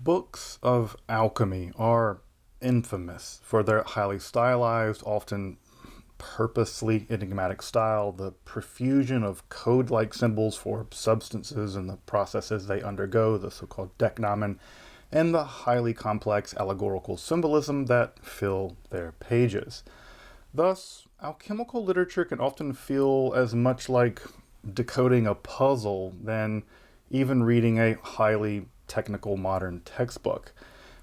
Books of alchemy are infamous for their highly stylized, often purposely enigmatic style, the profusion of code-like symbols for substances and the processes they undergo, the so-called decknamen, and the highly complex allegorical symbolism that fill their pages. Thus, alchemical literature can often feel as much like decoding a puzzle than even reading a highly technical modern textbook.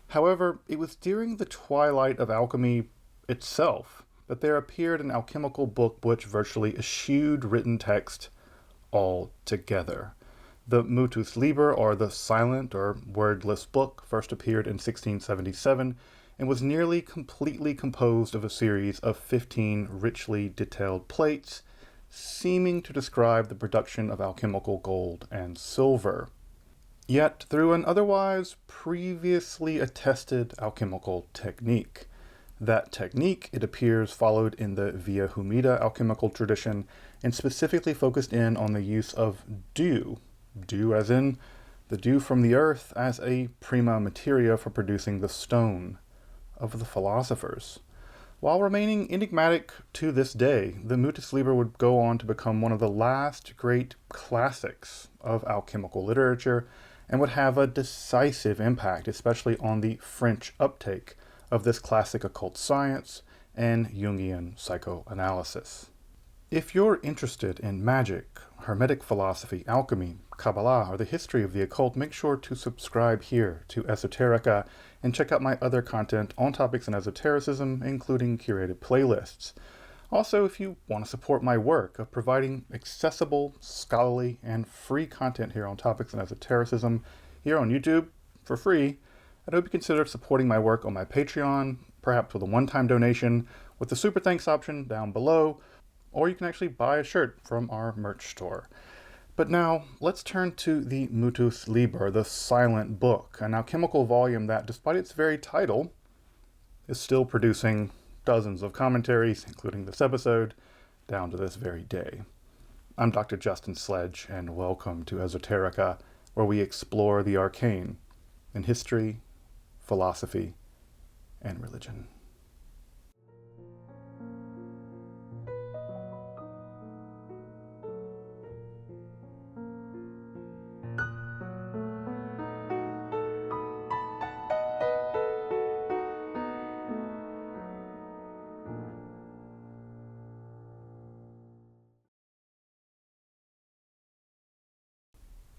However, it was during the twilight of alchemy itself that there appeared an alchemical book which virtually eschewed written text altogether. The Mutus Liber, or the Silent or Wordless Book, first appeared in 1677 and was nearly completely composed of a series of 15 richly detailed plates, seeming to describe the production of alchemical gold and silver. Yet, through an otherwise previously attested alchemical technique. That technique, it appears, followed in the Via Humida alchemical tradition and specifically focused in on the use of dew as in the dew from the earth, as a prima materia for producing the stone of the philosophers. While remaining enigmatic to this day, the Mutus Liber would go on to become one of the last great classics of alchemical literature and would have a decisive impact, especially on the French uptake of this classic occult science and Jungian psychoanalysis. If you're interested in magic, hermetic philosophy, alchemy, Kabbalah, or the history of the occult, make sure to subscribe here to Esoterica and check out my other content on topics in esotericism, including curated playlists. Also, if you want to support my work of providing accessible, scholarly, and free content here on topics in esotericism here on YouTube for free, I hope you consider supporting my work on my Patreon, perhaps with a one-time donation with the super thanks option down below, or you can actually buy a shirt from our merch store. But now, let's turn to the Mutus Liber, the Silent Book, an alchemical volume that, despite its very title, is still producing dozens of commentaries, including this episode, down to this very day. I'm Dr. Justin Sledge, and welcome to Esoterica, where we explore the arcane in history, philosophy, and religion.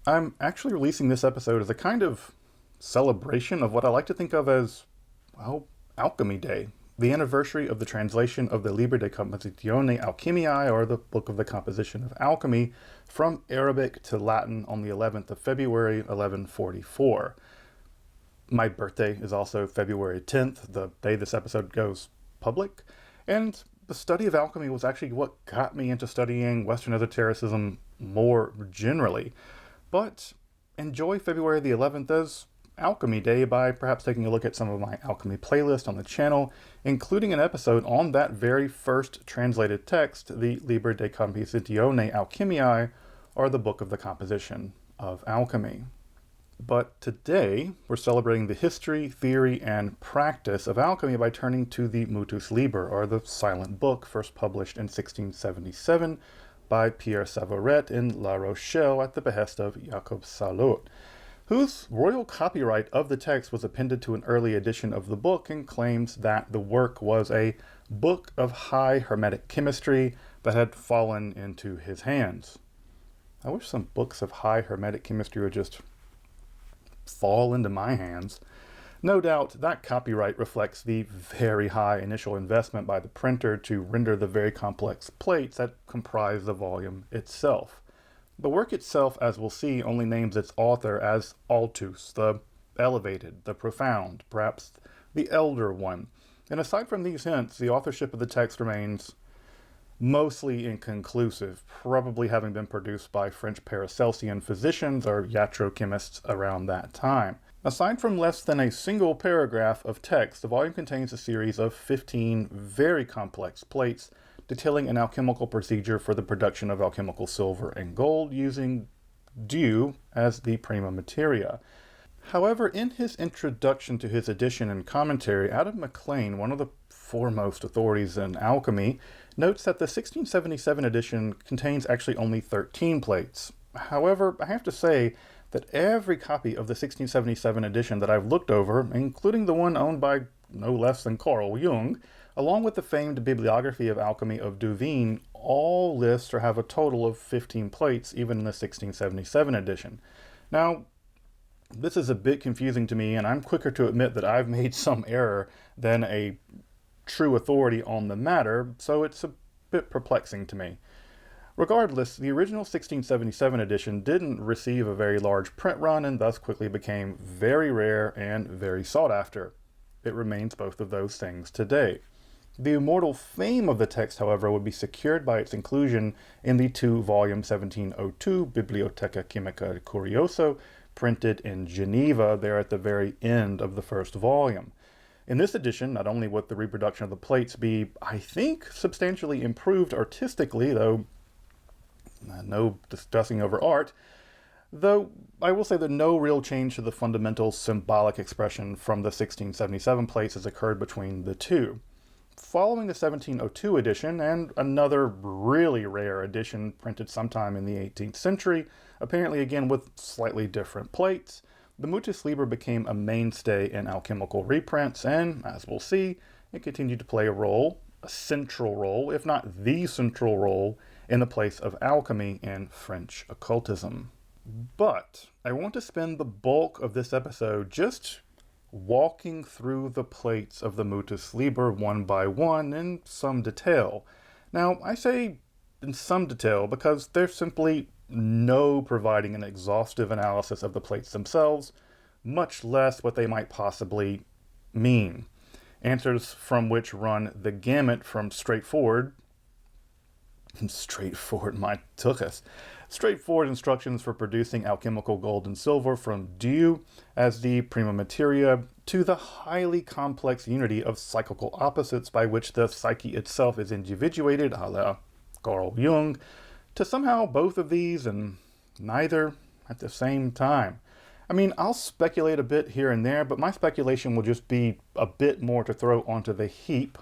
I'm actually releasing this episode as a kind of celebration of what I like to think of as, well, Alchemy Day, the anniversary of the translation of the Liber de Compositione Alchemiae, or the Book of the Composition of Alchemy, from Arabic to Latin on the 11th of February, 1144. My birthday is also February 10th, the day this episode goes public, and the study of alchemy was actually what got me into studying Western esotericism more generally. But enjoy February the 11th as Alchemy Day by perhaps taking a look at some of my alchemy playlist on the channel, including an episode on that very first translated text, the Liber de Compositione Alchemiae, or the Book of the Composition of Alchemy. But today, we're celebrating the history, theory, and practice of alchemy by turning to the Mutus Liber, or the Silent Book, first published in 1677, by Pierre Savaret in La Rochelle at the behest of Jacob Salot, whose royal copyright of the text was appended to an early edition of the book and claims that the work was a book of high hermetic chemistry that had fallen into his hands. I wish some books of high hermetic chemistry would just fall into my hands. No doubt that copyright reflects the very high initial investment by the printer to render the very complex plates that comprise the volume itself. The work itself, as we'll see, only names its author as Altus, the elevated, the profound, perhaps the elder one. And aside from these hints, the authorship of the text remains mostly inconclusive, probably having been produced by French Paracelsian physicians or iatrochemists around that time. Aside from less than a single paragraph of text, the volume contains a series of 15 very complex plates detailing an alchemical procedure for the production of alchemical silver and gold using dew as the prima materia. However, in his introduction to his edition and commentary, McLean, one of the foremost authorities in alchemy, notes that the 1677 edition contains actually only 13 plates. However, I have to say that every copy of the 1677 edition that I've looked over, including the one owned by no less than Carl Jung, along with the famed bibliography of alchemy of Duveen, all list or have a total of 15 plates, even in the 1677 edition. Now, this is a bit confusing to me, and I'm quicker to admit that I've made some error than a true authority on the matter, so it's a bit perplexing to me. Regardless, the original 1677 edition didn't receive a very large print run and thus quickly became very rare and very sought after. It remains both of those things today. The immortal fame of the text, however, would be secured by its inclusion in the 2-volume 1702 Bibliotheca Chimica Curioso, printed in Geneva, there at the very end of the first volume. In this edition, not only would the reproduction of the plates be, I think, substantially improved artistically, though no discussing over art, though I will say that no real change to the fundamental symbolic expression from the 1677 plates has occurred between the two. Following the 1702 edition, and another really rare edition printed sometime in the 18th century, apparently again with slightly different plates, the Mutus Liber became a mainstay in alchemical reprints, and, as we'll see, it continued to play a central role, if not the central role, in the place of alchemy in French occultism. But I want to spend the bulk of this episode just walking through the plates of the Mutus Liber one by one in some detail. Now, I say in some detail because there's simply no providing an exhaustive analysis of the plates themselves, much less what they might possibly mean. Answers from which run the gamut from straightforward instructions for producing alchemical gold and silver from dew as the prima materia to the highly complex unity of psychical opposites by which the psyche itself is individuated, a la Carl Jung, to somehow both of these and neither at the same time. I mean, I'll speculate a bit here and there, but my speculation will just be a bit more to throw onto the heap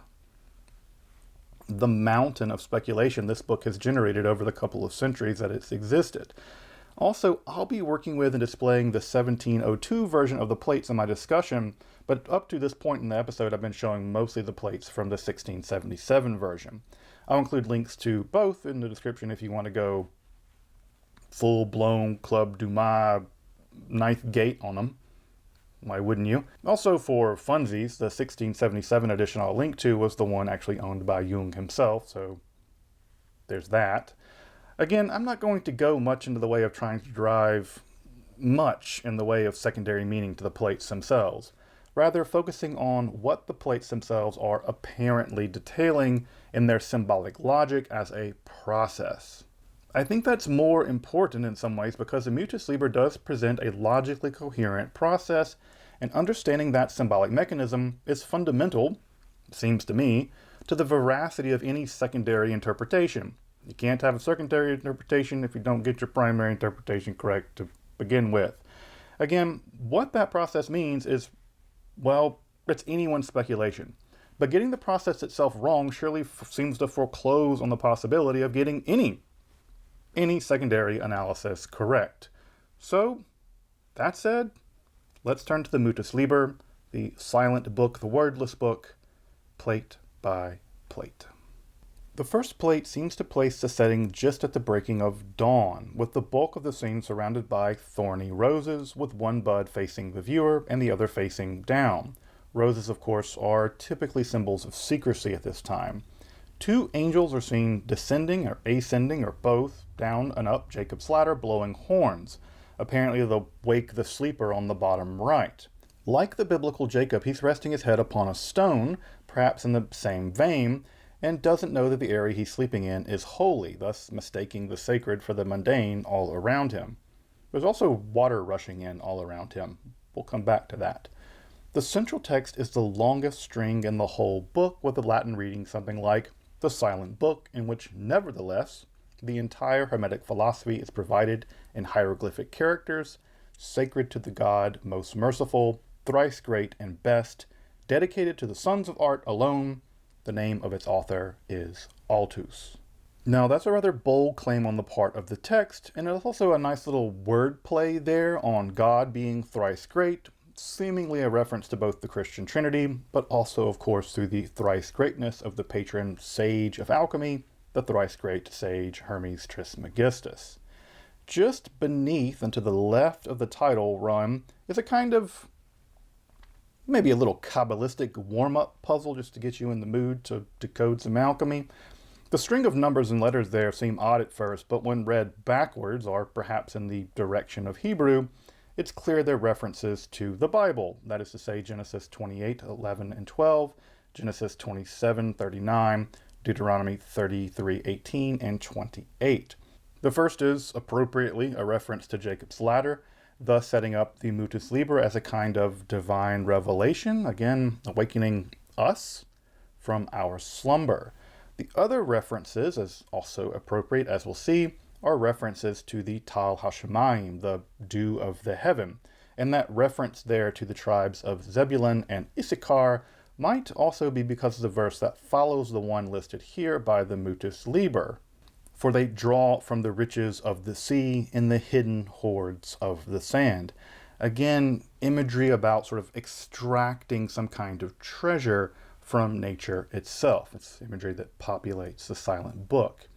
the mountain of speculation this book has generated over the couple of centuries that it's existed. Also, I'll be working with and displaying the 1702 version of the plates in my discussion, but up to this point in the episode I've been showing mostly the plates from the 1677 version. I'll include links to both in the description if you want to go full-blown Club Dumas ninth gate on them. Why wouldn't you? Also, for funsies, the 1677 edition I'll link to was the one actually owned by Jung himself, so there's that. Again, I'm not going to go much into the way of trying to drive much in the way of secondary meaning to the plates themselves, rather focusing on what the plates themselves are apparently detailing in their symbolic logic as a process. I think that's more important in some ways because the Mutus Liber does present a logically coherent process, and understanding that symbolic mechanism is fundamental, it seems to me, to the veracity of any secondary interpretation. You can't have a secondary interpretation if you don't get your primary interpretation correct to begin with. Again, what that process means is, well, it's anyone's speculation. But getting the process itself wrong surely seems to foreclose on the possibility of getting any secondary analysis correct. So, that said, let's turn to the Mutus Liber, the silent book, the wordless book, plate by plate. The first plate seems to place the setting just at the breaking of dawn, with the bulk of the scene surrounded by thorny roses, with one bud facing the viewer and the other facing down. Roses, of course, are typically symbols of secrecy at this time. Two angels are seen descending or ascending or both down and up Jacob's ladder, blowing horns. Apparently they'll wake the sleeper on the bottom right. Like the biblical Jacob, he's resting his head upon a stone, perhaps in the same vein, and doesn't know that the area he's sleeping in is holy, thus mistaking the sacred for the mundane all around him. There's also water rushing in all around him. We'll come back to that. The central text is the longest string in the whole book, with the Latin reading something like the silent book, in which, nevertheless, the entire Hermetic philosophy is provided in hieroglyphic characters, sacred to the god, most merciful, thrice great and best, dedicated to the sons of art alone. The name of its author is Altus. Now, that's a rather bold claim on the part of the text, and it's also a nice little wordplay there on God being thrice great, seemingly a reference to both the Christian Trinity, but also, of course, through the thrice greatness of the patron sage of alchemy, the thrice great sage Hermes Trismegistus. Just beneath and to the left of the title run is a kind of maybe a little Kabbalistic warm-up puzzle just to get you in the mood to decode some alchemy. The string of numbers and letters there seem odd at first, but when read backwards, or perhaps in the direction of Hebrew, it's clear they're references to the Bible. That is to say, Genesis 28:11 and 12, Genesis 27:39, Deuteronomy 33:18 and 28. The first is, appropriately, a reference to Jacob's ladder, thus setting up the Mutus Liber as a kind of divine revelation, again, awakening us from our slumber. The other references, as also appropriate as we'll see, are references to the Tal HaShemayim, the dew of the heaven, and that reference there to the tribes of Zebulun and Issachar might also be because of the verse that follows the one listed here by the Mutus Liber. For they draw from the riches of the sea in the hidden hoards of the sand. Again, imagery about sort of extracting some kind of treasure from nature itself. It's imagery that populates the silent book.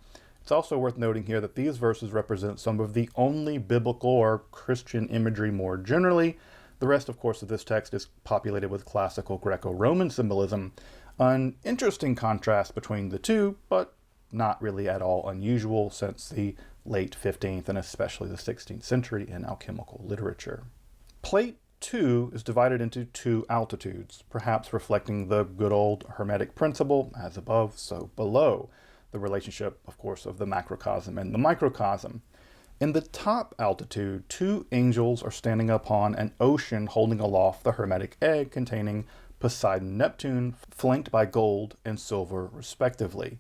It's also worth noting here that these verses represent some of the only biblical or Christian imagery more generally. The rest, of course, of this text is populated with classical Greco-Roman symbolism, an interesting contrast between the two, but not really at all unusual since the late 15th and especially the 16th century in alchemical literature. Plate 2 is divided into two altitudes, perhaps reflecting the good old Hermetic principle, as above, so below, the relationship, of course, of the macrocosm and the microcosm. In the top altitude, two angels are standing upon an ocean holding aloft the Hermetic egg containing Poseidon and Neptune, flanked by gold and silver, respectively.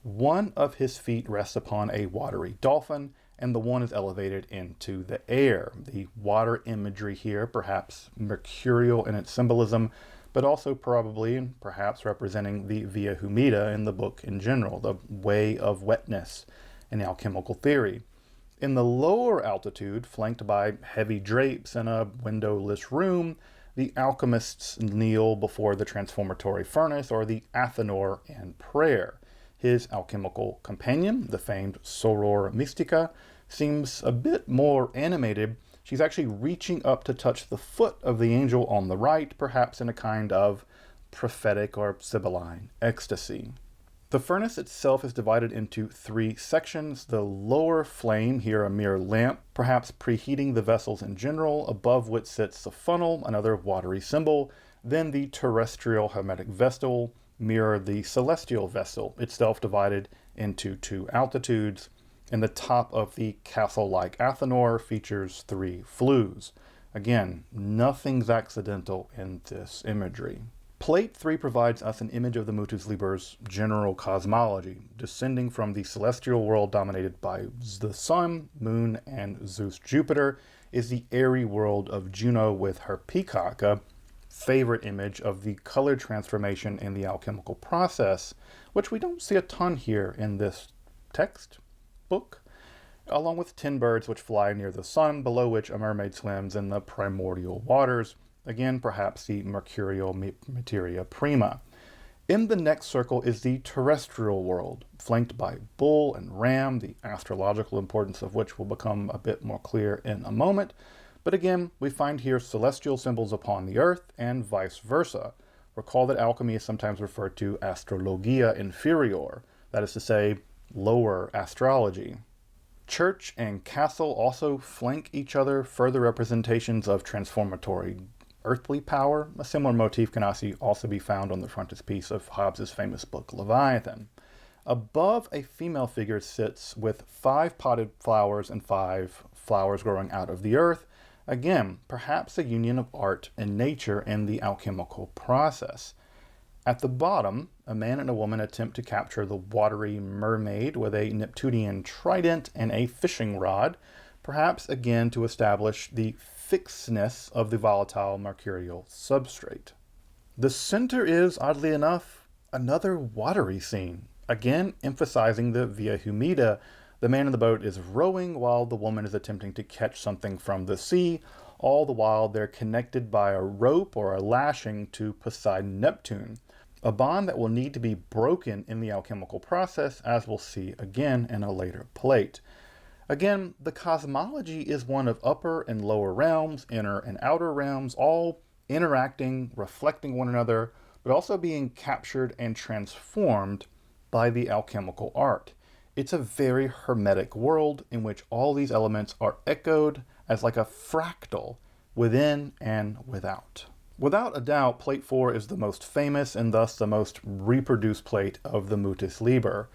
One of his feet rests upon a watery dolphin, and the one is elevated into the air. The water imagery here, perhaps mercurial in its symbolism, but also probably and perhaps representing the via humida in the book in general, the way of wetness in alchemical theory. In the lower altitude, flanked by heavy drapes in a windowless room, the alchemists kneel before the transformatory furnace, or the Athenor, in prayer. His alchemical companion, the famed Soror Mystica, seems a bit more animated. She's actually reaching up to touch the foot of the angel on the right, perhaps in a kind of prophetic or sibylline ecstasy. The furnace itself is divided into three sections. The lower flame, here a mere lamp, perhaps preheating the vessels in general, above which sits the funnel, another watery symbol. Then the terrestrial hermetic vessel, mirror the celestial vessel, itself divided into two altitudes. And the top of the castle-like Athenor features three flues. Again, nothing's accidental in this imagery. Plate 3 provides us an image of the Mutus Liber's general cosmology, descending from the celestial world dominated by the sun, moon, and Zeus Jupiter, is the airy world of Juno with her peacock, a favorite image of the color transformation in the alchemical process, which we don't see a ton here in this text book, along with 10 birds which fly near the sun, below which a mermaid swims in the primordial waters. Again, perhaps the mercurial materia prima. In the next circle is the terrestrial world, flanked by bull and ram, the astrological importance of which will become a bit more clear in a moment. But again, we find here celestial symbols upon the earth and vice versa. Recall that alchemy is sometimes referred to astrologia inferior, that is to say, lower astrology. Church and castle also flank each other, further representations of transformatory earthly power. A similar motif can also be found on the frontispiece of Hobbes's famous book, Leviathan. Above, a female figure sits with 5 potted flowers and 5 flowers growing out of the earth. Again, perhaps a union of art and nature in the alchemical process. At the bottom, a man and a woman attempt to capture the watery mermaid with a Neptunian trident and a fishing rod, perhaps again to establish the fixedness of the volatile mercurial substrate. The center is, oddly enough, another watery scene, again emphasizing the via humida. The man in the boat is rowing while the woman is attempting to catch something from the sea. All the while they're connected by a rope or a lashing to Poseidon Neptune, a bond that will need to be broken in the alchemical process, as we'll see again in a later plate. Again, the cosmology is one of upper and lower realms, inner and outer realms, all interacting, reflecting one another, but also being captured and transformed by the alchemical art. It's a very hermetic world in which all these elements are echoed as like a fractal within and without. Without a doubt, plate 4 is the most famous and thus the most reproduced plate of the Mutus Liber.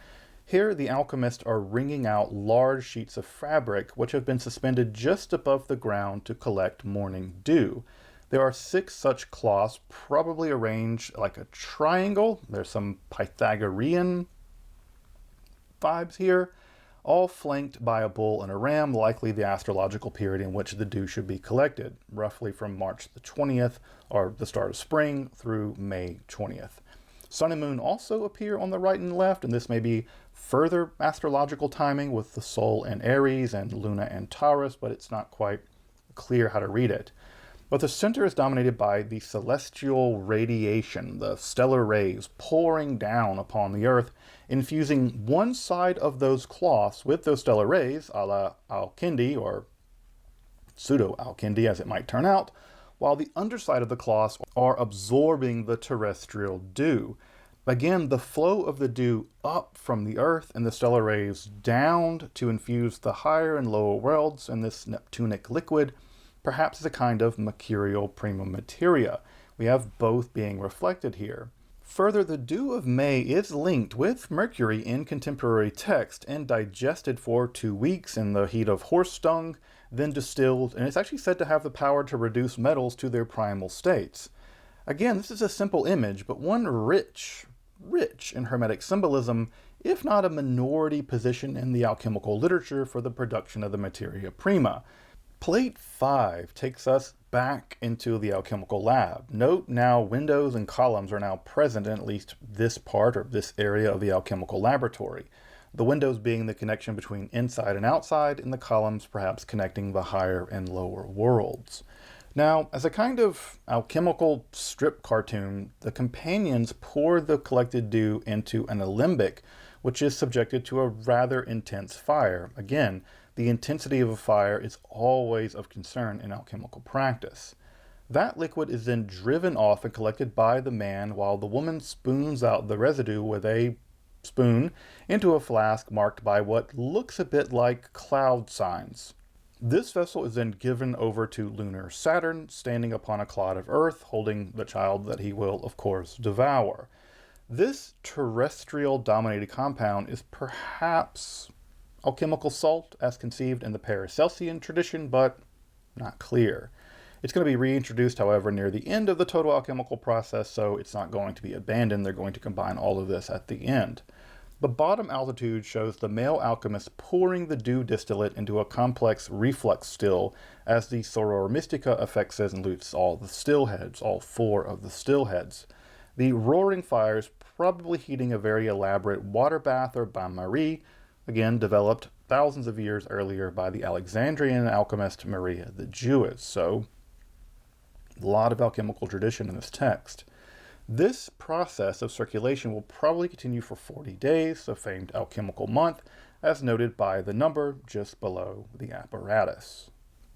Here, the alchemists are wringing out large sheets of fabric which have been suspended just above the ground to collect morning dew. There are 6 such cloths, probably arranged like a triangle. There's some Pythagorean vibes here, all flanked by a bull and a ram, likely the astrological period in which the dew should be collected, roughly from March the 20th, or the start of spring, through May 20th. Sun and moon also appear on the right and left, and this may be further astrological timing with the Sol in Aries and Luna in Taurus, but it's not quite clear how to read it. But the center is dominated by the celestial radiation, the stellar rays pouring down upon the earth, infusing one side of those cloths with those stellar rays, a la Alkindi, or pseudo-Alkindi as it might turn out, while the underside of the cloths are absorbing the terrestrial dew. Again, the flow of the dew up from the earth and the stellar rays down to infuse the higher and lower worlds in this Neptunic liquid, perhaps as a kind of mercurial prima materia. We have both being reflected here. Further, the dew of May is linked with Mercury in contemporary text and digested for 2 weeks in the heat of horse dung, then distilled, and it's actually said to have the power to reduce metals to their primal states. Again, this is a simple image, but one rich in hermetic symbolism, if not a minority position in the alchemical literature for the production of the materia prima. Plate 5 takes us back into the alchemical lab. Note now windows and columns are now present in at least this part or this area of the alchemical laboratory. The windows being the connection between inside and outside, and the columns perhaps connecting the higher and lower worlds. Now, as a kind of alchemical strip cartoon, the companions pour the collected dew into an alembic, which is subjected to a rather intense fire. Again, the intensity of a fire is always of concern in alchemical practice. That liquid is then driven off and collected by the man while the woman spoons out the residue with a spoon into a flask marked by what looks a bit like cloud signs. This vessel is then given over to lunar Saturn, standing upon a clod of earth, holding the child that he will, of course, devour. This terrestrial-dominated compound is perhaps alchemical salt as conceived in the Paracelsian tradition, but not clear. It's going to be reintroduced, however, near the end of the total alchemical process, so it's not going to be abandoned. They're going to combine all of this at the end. The bottom altitude shows the male alchemist pouring the dew distillate into a complex reflux still as the soror mystica effect says and loots all the still heads, all 4 of the still heads. The roaring fires probably heating a very elaborate water bath or bain-marie, again developed thousands of years earlier by the Alexandrian alchemist Maria the Jewess. So, a lot of alchemical tradition in this text. This process of circulation will probably continue for 40 days, the famed alchemical month, as noted by the number just below the apparatus.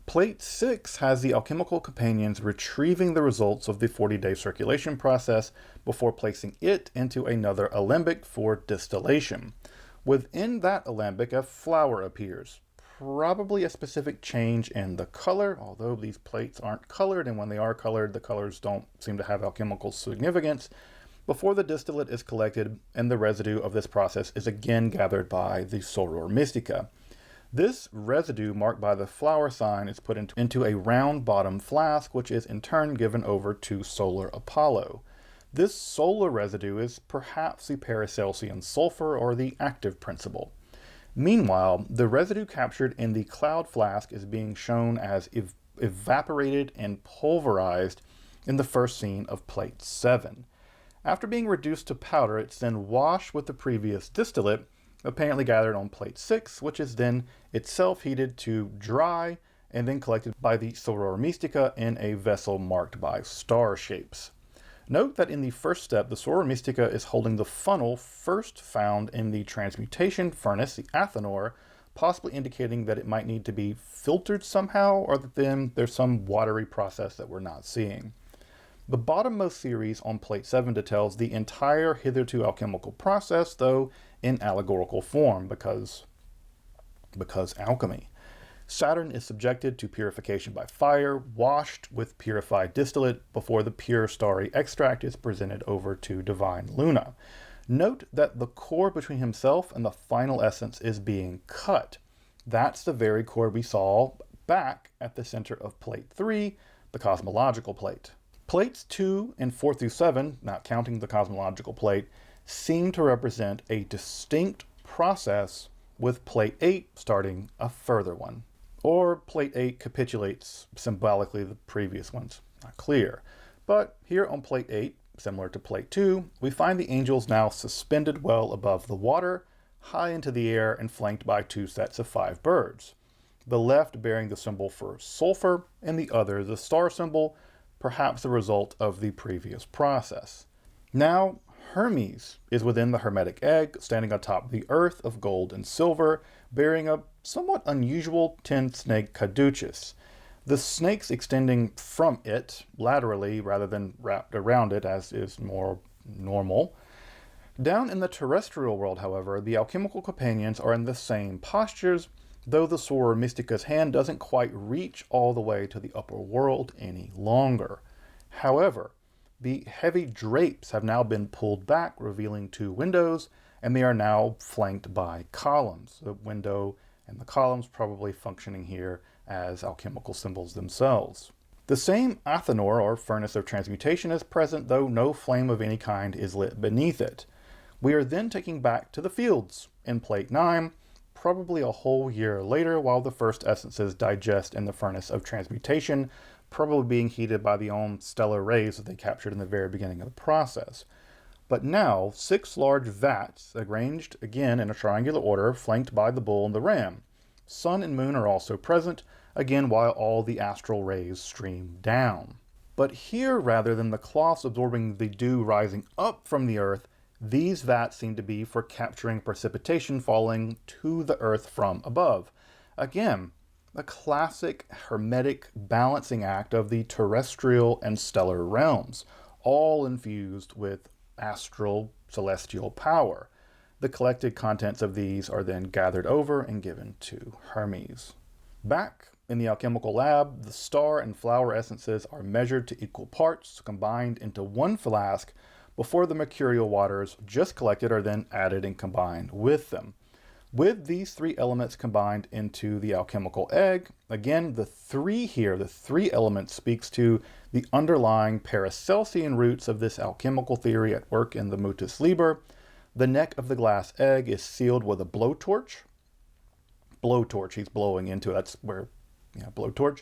Plate 6 has the alchemical companions retrieving the results of the 40-day circulation process before placing it into another alembic for distillation. Within that alembic, a flower appears, probably a specific change in the color, although these plates aren't colored, and when they are colored, the colors don't seem to have alchemical significance, before the distillate is collected and the residue of this process is again gathered by the soror mystica. This residue, marked by the flower sign, is put into a round bottom flask, which is in turn given over to solar Apollo. This solar residue is perhaps the Paracelsian sulfur or the active principle. Meanwhile, the residue captured in the cloud flask is being shown as evaporated and pulverized in the first scene of plate 7. After being reduced to powder, it's then washed with the previous distillate, apparently gathered on plate 6, which is then itself heated to dry and then collected by the Soror Mystica in a vessel marked by star shapes. Note that in the first step, the Soror Mystica is holding the funnel first found in the transmutation furnace, the Athanor, possibly indicating that it might need to be filtered somehow, or that then there's some watery process that we're not seeing. The bottommost series on plate 7 details the entire hitherto alchemical process, though in allegorical form, because alchemy. Saturn is subjected to purification by fire, washed with purified distillate before the pure starry extract is presented over to divine Luna. Note that the cord between himself and the final essence is being cut. That's the very cord we saw back at the center of plate 3, the cosmological plate. Plates 2 and 4 through 7, not counting the cosmological plate, seem to represent a distinct process, with plate 8 starting a further one. Or plate 8 capitulates symbolically the previous ones. Not clear. But here on plate 8, similar to plate 2, we find the angels now suspended well above the water, high into the air and flanked by 2 sets of 5 birds. The left bearing the symbol for sulfur and the other the star symbol, perhaps the result of the previous process. Now, Hermes is within the hermetic egg, standing atop the earth of gold and silver, bearing a somewhat unusual 10-snake caduceus. The snakes extending from it laterally rather than wrapped around it, as is more normal. Down in the terrestrial world, however, the alchemical companions are in the same postures, though the Soror Mystica's hand doesn't quite reach all the way to the upper world any longer. However, the heavy drapes have now been pulled back, revealing 2 windows, and they are now flanked by columns. The window and the columns probably functioning here as alchemical symbols themselves. The same Athanor, or furnace of transmutation, is present, though no flame of any kind is lit beneath it. We are then taken back to the fields in plate 9, probably a whole year later, while the first essences digest in the furnace of transmutation, probably being heated by the own stellar rays that they captured in the very beginning of the process. But now, 6 large vats, arranged again in a triangular order, flanked by the bull and the ram. Sun and moon are also present, again while all the astral rays stream down. But here, rather than the cloths absorbing the dew rising up from the earth, these vats seem to be for capturing precipitation falling to the earth from above. Again, a classic hermetic balancing act of the terrestrial and stellar realms, all infused with astral celestial power. The collected contents of these are then gathered over and given to Hermes. Back in the alchemical lab, the star and flower essences are measured to equal parts, combined into 1 flask, before the mercurial waters just collected are then added and combined with them. With these 3 elements combined into the alchemical egg, again, the 3 elements speaks to the underlying Paracelsian roots of this alchemical theory at work in the Mutus Liber. The neck of the glass egg is sealed with a blowtorch. Blowtorch, he's blowing into it, that's where, blowtorch,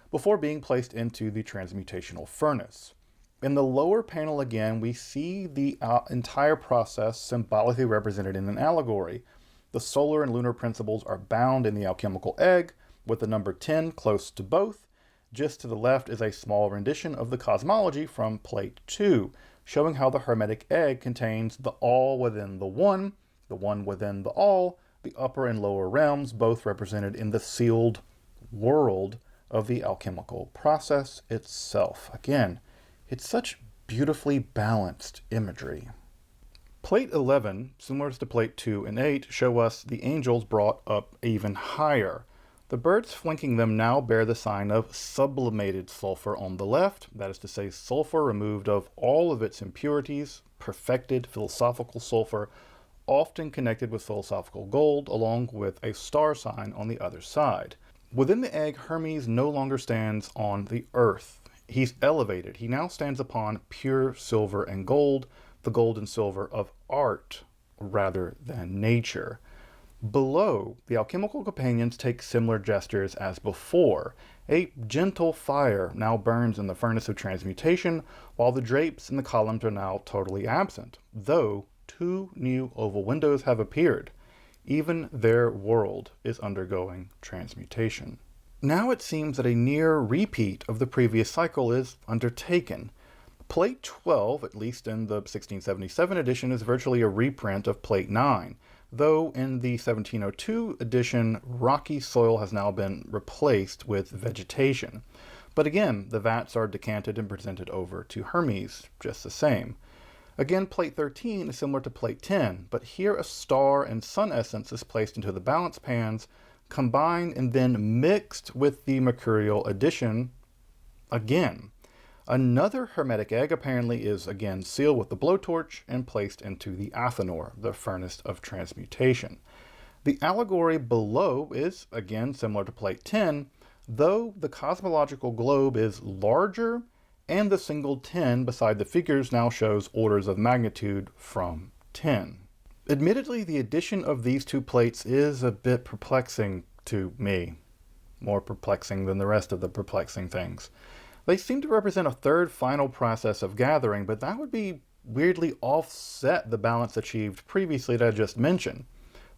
before being placed into the transmutational furnace. In the lower panel again, we see the entire process symbolically represented in an allegory. The solar and lunar principles are bound in the alchemical egg, with the number 10 close to both. Just to the left is a small rendition of the Cosmology from plate 2, showing how the hermetic egg contains the all within the one within the all, the upper and lower realms, both represented in the sealed world of the alchemical process itself. Again, it's such beautifully balanced imagery. Plate 11, similar to plate 2 and 8, show us the angels brought up even higher. The birds flanking them now bear the sign of sublimated sulfur on the left, that is to say sulfur removed of all of its impurities, perfected philosophical sulfur, often connected with philosophical gold, along with a star sign on the other side. Within the egg, Hermes no longer stands on the earth. He's elevated. He now stands upon pure silver and gold, the gold and silver of art rather than nature. Below, the alchemical companions take similar gestures as before, A gentle fire now burns in the furnace of transmutation, while the drapes and the columns are now totally absent, though 2 new oval windows have appeared. Even their world is undergoing transmutation. Now it seems that a near repeat of the previous cycle is undertaken. Plate 12, at least in the 1677 edition, is virtually a reprint of Plate 9, though in the 1702 edition, rocky soil has now been replaced with vegetation. But again, the vats are decanted and presented over to Hermes, just the same. Again, Plate 13 is similar to Plate 10, but here a star and sun essence is placed into the balance pans, combined and then mixed with the mercurial addition again. Another hermetic egg apparently is again sealed with the blowtorch and placed into the Athanor, the furnace of transmutation. The allegory below is again similar to Plate 10, though the cosmological globe is larger and the single 10 beside the figures now shows orders of magnitude from 10. Admittedly, the addition of these 2 plates is a bit perplexing to me, more perplexing than the rest of the perplexing things. They seem to represent a third final process of gathering, but that would be weirdly offset the balance achieved previously that I just mentioned.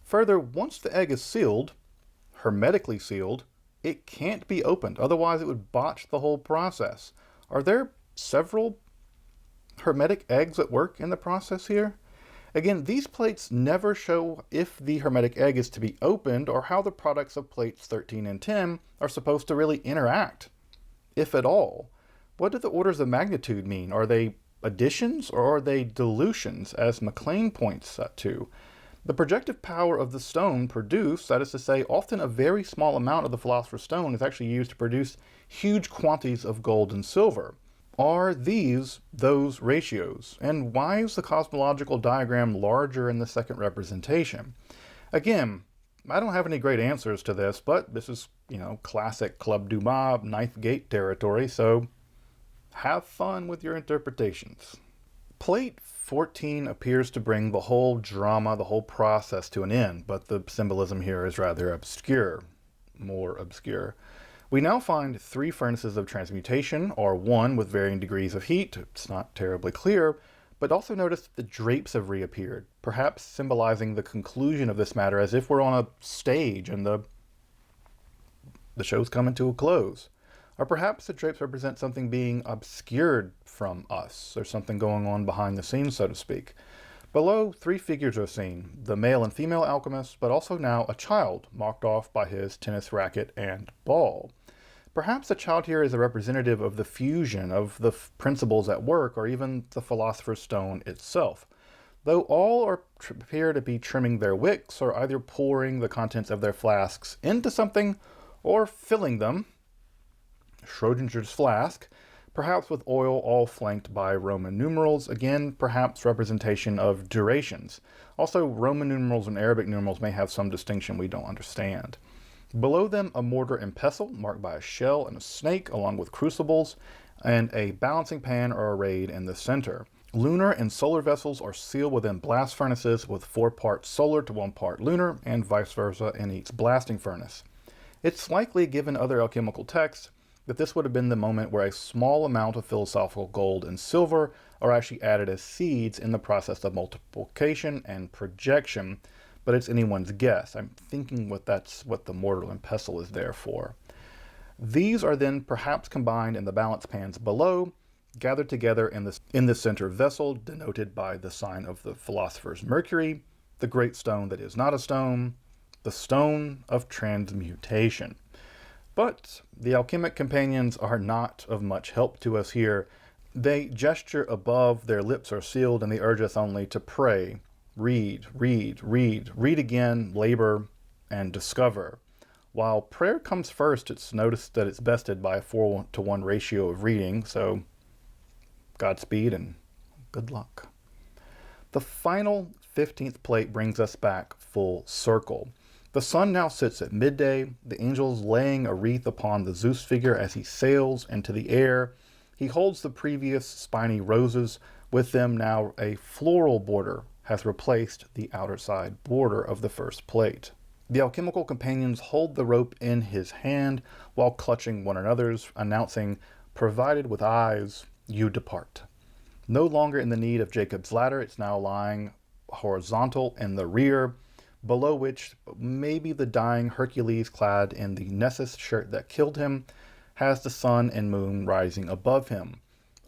Further, once the egg is sealed, hermetically sealed, it can't be opened, otherwise it would botch the whole process. Are there several hermetic eggs at work in the process here? Again, these plates never show if the hermetic egg is to be opened or how the products of plates 13 and 10 are supposed to really interact, if at all. What do the orders of magnitude mean? Are they additions or are they dilutions, as McLean points to? The projective power of the stone produced, that is to say, often a very small amount of the Philosopher's Stone is actually used to produce huge quantities of gold and silver. Are these those ratios? And why is the cosmological diagram larger in the second representation? Again, I don't have any great answers to this, but this is, classic Club Dumas, Ninth Gate territory, so have fun with your interpretations. Plate 14 appears to bring the whole drama, the whole process to an end, but the symbolism here is rather obscure, more obscure. We now find 3 furnaces of transmutation, or 1 with varying degrees of heat. It's not terribly clear, but also notice that the drapes have reappeared, perhaps symbolizing the conclusion of this matter, as if we're on a stage and the show's coming to a close. Or perhaps the drapes represent something being obscured from us. There's something going on behind the scenes, so to speak. Below, 3 figures are seen, the male and female alchemists, but also now a child, marked off by his tennis racket and ball. Perhaps the child here is a representative of the fusion of the principles at work, or even the Philosopher's Stone itself. Though all appear to be trimming their wicks, or either pouring the contents of their flasks into something, or filling them, Schrodinger's flask, perhaps with oil all flanked by Roman numerals, again, perhaps representation of durations. Also, Roman numerals and Arabic numerals may have some distinction we don't understand. Below them, a mortar and pestle, marked by a shell and a snake, along with crucibles, and a balancing pan are arrayed in the center. Lunar and solar vessels are sealed within blast furnaces with 4 parts solar to 1 part lunar, and vice versa in each blasting furnace. It's likely, given other alchemical texts, that this would have been the moment where a small amount of philosophical gold and silver are actually added as seeds in the process of multiplication and projection, but it's anyone's guess. I'm thinking that's what the mortar and pestle is there for. These are then perhaps combined in the balance pans below, gathered together in the center vessel, denoted by the sign of the philosopher's Mercury, the great stone that is not a stone, the stone of transmutation. But the alchemic companions are not of much help to us here. They gesture above, their lips are sealed, and they urge us only to pray, read, read again, labor, and discover. While prayer comes first, it's noticed that it's bested by a 4-to-1 ratio of reading, so Godspeed and good luck. The final 15th plate brings us back full circle. The sun now sits at midday, the angels laying a wreath upon the Zeus figure as he sails into the air. He holds the previous spiny roses. With them now a floral border has replaced the outer side border of the first plate. The alchemical companions hold the rope in his hand while clutching one another's, announcing, "Provided with eyes, you depart." No longer in the need of Jacob's ladder, it's now lying horizontal in the rear, below which maybe the dying Hercules, clad in the Nessus shirt that killed him, has the sun and moon rising above him.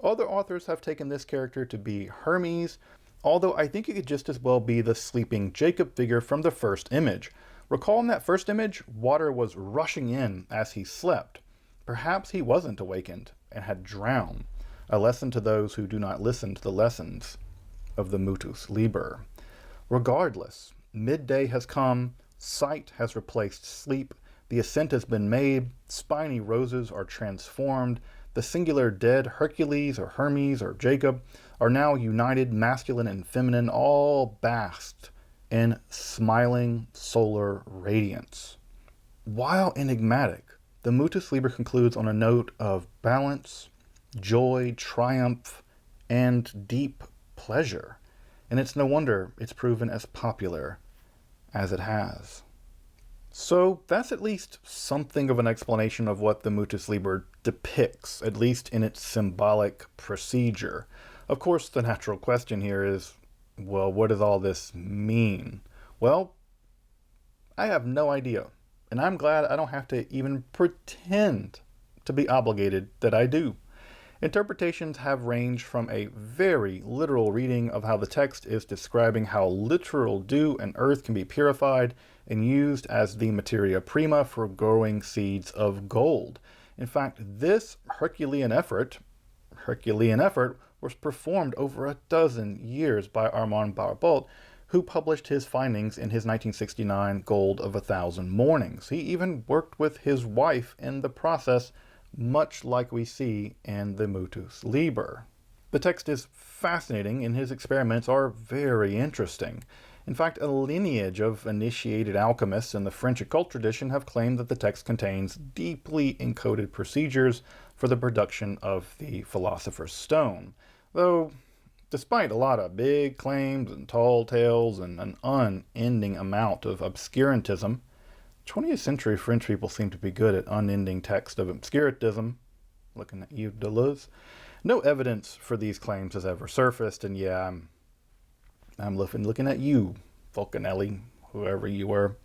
Other authors have taken this character to be Hermes, although I think it could just as well be the sleeping Jacob figure from the first image. Recall in that first image, water was rushing in as he slept. Perhaps he wasn't awakened and had drowned. A lesson to those who do not listen to the lessons of the Mutus Liber. Regardless, midday has come, sight has replaced sleep, the ascent has been made, spiny roses are transformed, the singular dead Hercules or Hermes or Jacob are now united, masculine and feminine, all basked in smiling solar radiance. While enigmatic, the Mutus Liber concludes on a note of balance, joy, triumph, and deep pleasure. And it's no wonder it's proven as popular as it has. So that's at least something of an explanation of what the Mutus Liber depicts, at least in its symbolic procedure. Of course, the natural question here is, well, what does all this mean? Well, I have no idea. And I'm glad I don't have to even pretend to be obligated that I do. Interpretations have ranged from a very literal reading of how the text is describing how literal dew and earth can be purified and used as the materia prima for growing seeds of gold. In fact, this Herculean effort was performed over a dozen years by Armand Barbault, who published his findings in his 1969 Gold of 1,000 Mornings. He even worked with his wife in the process, much like we see in the Mutus Liber. The text is fascinating and his experiments are very interesting. In fact, a lineage of initiated alchemists in the French occult tradition have claimed that the text contains deeply encoded procedures for the production of the Philosopher's Stone. Though, despite a lot of big claims and tall tales and an unending amount of obscurantism, 20th century French people seem to be good at unending text of obscurantism. Looking at you, Deleuze. No evidence for these claims has ever surfaced, and yeah, I'm looking at you, Fulcanelli, whoever you were.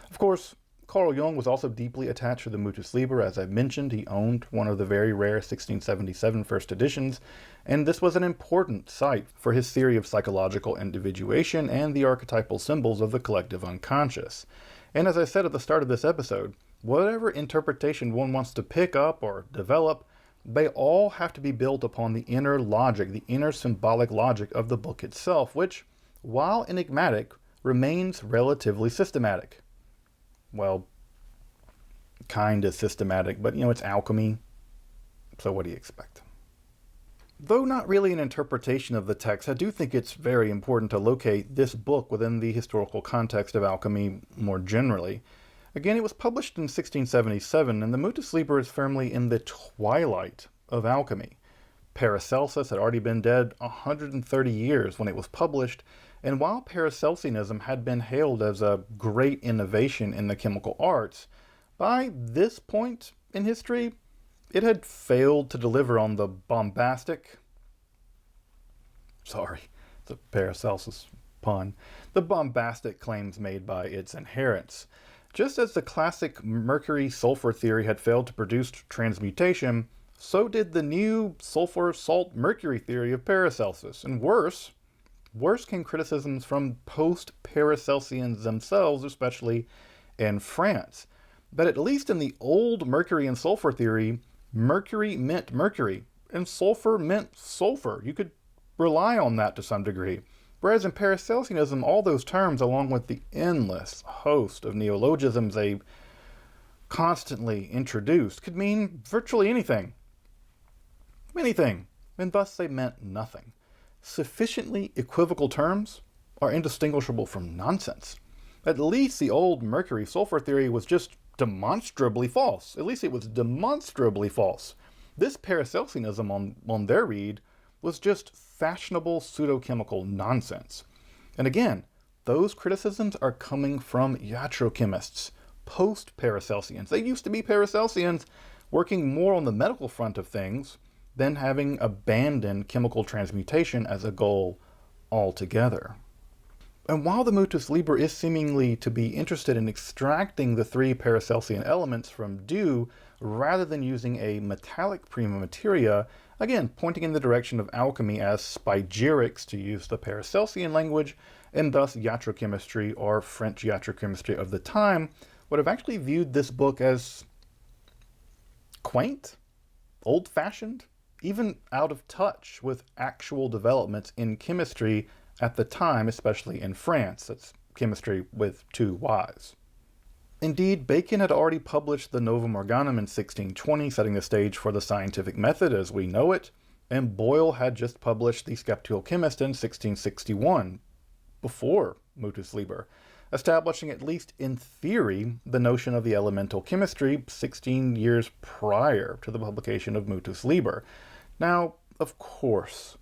Of course, Carl Jung was also deeply attached to the Mutus Liber. As I mentioned, he owned one of the very rare 1677 first editions, and this was an important site for his theory of psychological individuation and the archetypal symbols of the collective unconscious. And as I said at the start of this episode, whatever interpretation one wants to pick up or develop, they all have to be built upon the inner logic, the inner symbolic logic of the book itself, which, while enigmatic, remains relatively systematic. Well, kind of systematic, but it's alchemy, so what do you expect? Though not really an interpretation of the text, I do think it's very important to locate this book within the historical context of alchemy more generally. Again, it was published in 1677, and the Mutus Liber is firmly in the twilight of alchemy. Paracelsus had already been dead 130 years when it was published, and while Paracelsianism had been hailed as a great innovation in the chemical arts, by this point in history, it had failed to deliver on the bombastic, it's a Paracelsus pun, the bombastic claims made by its adherents. Just as the classic mercury-sulfur theory had failed to produce transmutation, so did the new sulfur-salt-mercury theory of Paracelsus. And worse came criticisms from post-Paracelsians themselves, especially in France. But at least in the old mercury and sulfur theory, mercury meant mercury, and sulfur meant sulfur. You could rely on that to some degree. Whereas in Paracelsianism, all those terms, along with the endless host of neologisms they constantly introduced, could mean virtually anything. Anything. And thus they meant nothing. Sufficiently equivocal terms are indistinguishable from nonsense. At least the old mercury-sulfur theory was just demonstrably false. At least it was demonstrably false. This Paracelsianism on their read was just fashionable pseudochemical nonsense. And again, those criticisms are coming from iatrochemists, post-Paracelsians. They used to be Paracelsians working more on the medical front of things than having abandoned chemical transmutation as a goal altogether. And while the Mutus Liber is seemingly to be interested in extracting the three Paracelsian elements from dew rather than using a metallic prima materia, again pointing in the direction of alchemy as spagyrics, to use the Paracelsian language, and thus iatrochemistry, or French iatrochemistry of the time, would have actually viewed this book as quaint, old-fashioned, even out of touch with actual developments in chemistry at the time, especially in France. That's chemistry with two Y's. Indeed, Bacon had already published the Novum Organum in 1620, setting the stage for the scientific method as we know it, and Boyle had just published The Skeptical Chemist in 1661, before Mutus Liber, establishing, at least in theory, the notion of the elemental chemistry 16 years prior to the publication of Mutus Liber. Now, of course,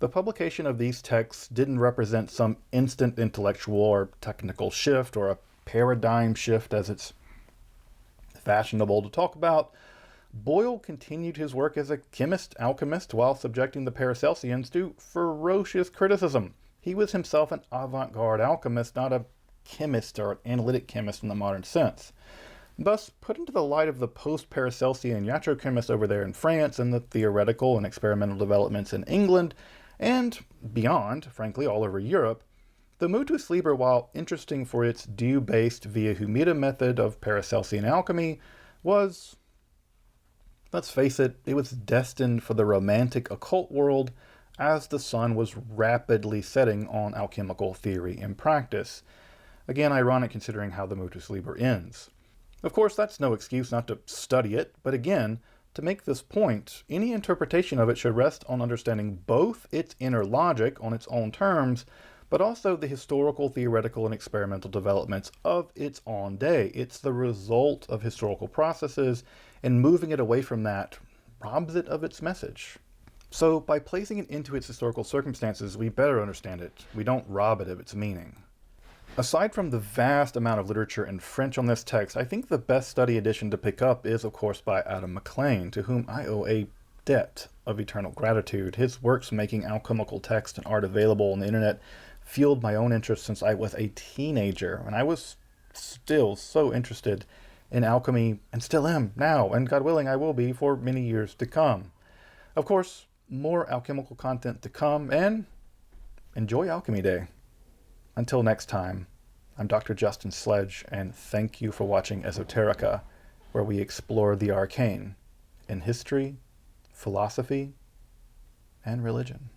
the publication of these texts didn't represent some instant intellectual or technical shift, or a paradigm shift as it's fashionable to talk about. Boyle continued his work as a alchemist, while subjecting the Paracelsians to ferocious criticism. He was himself an avant-garde alchemist, not a chemist or an analytic chemist in the modern sense. Thus, put into the light of the post-Paracelsian iatrochemists over there in France and the theoretical and experimental developments in England, and beyond, frankly, all over Europe, the Mutus Liber, while interesting for its dew-based via humida method of Paracelsian alchemy, was, let's face it, it was destined for the romantic occult world as the sun was rapidly setting on alchemical theory and practice. Again, ironic considering how the Mutus Liber ends. Of course, that's no excuse not to study it, but again, to make this point, any interpretation of it should rest on understanding both its inner logic on its own terms, but also the historical, theoretical, and experimental developments of its own day. It's the result of historical processes, and moving it away from that robs it of its message. So by placing it into its historical circumstances, we better understand it. We don't rob it of its meaning. Aside from the vast amount of literature in French on this text, I think the best study edition to pick up is, of course, by Adam McLean, to whom I owe a debt of eternal gratitude. His works making alchemical text and art available on the internet fueled my own interest since I was a teenager, and I was still so interested in alchemy, and still am now, and God willing I will be for many years to come. Of course, more alchemical content to come, and enjoy Alchemy Day. Until next time, I'm Dr. Justin Sledge, and thank you for watching Esoterica, where we explore the arcane in history, philosophy, and religion.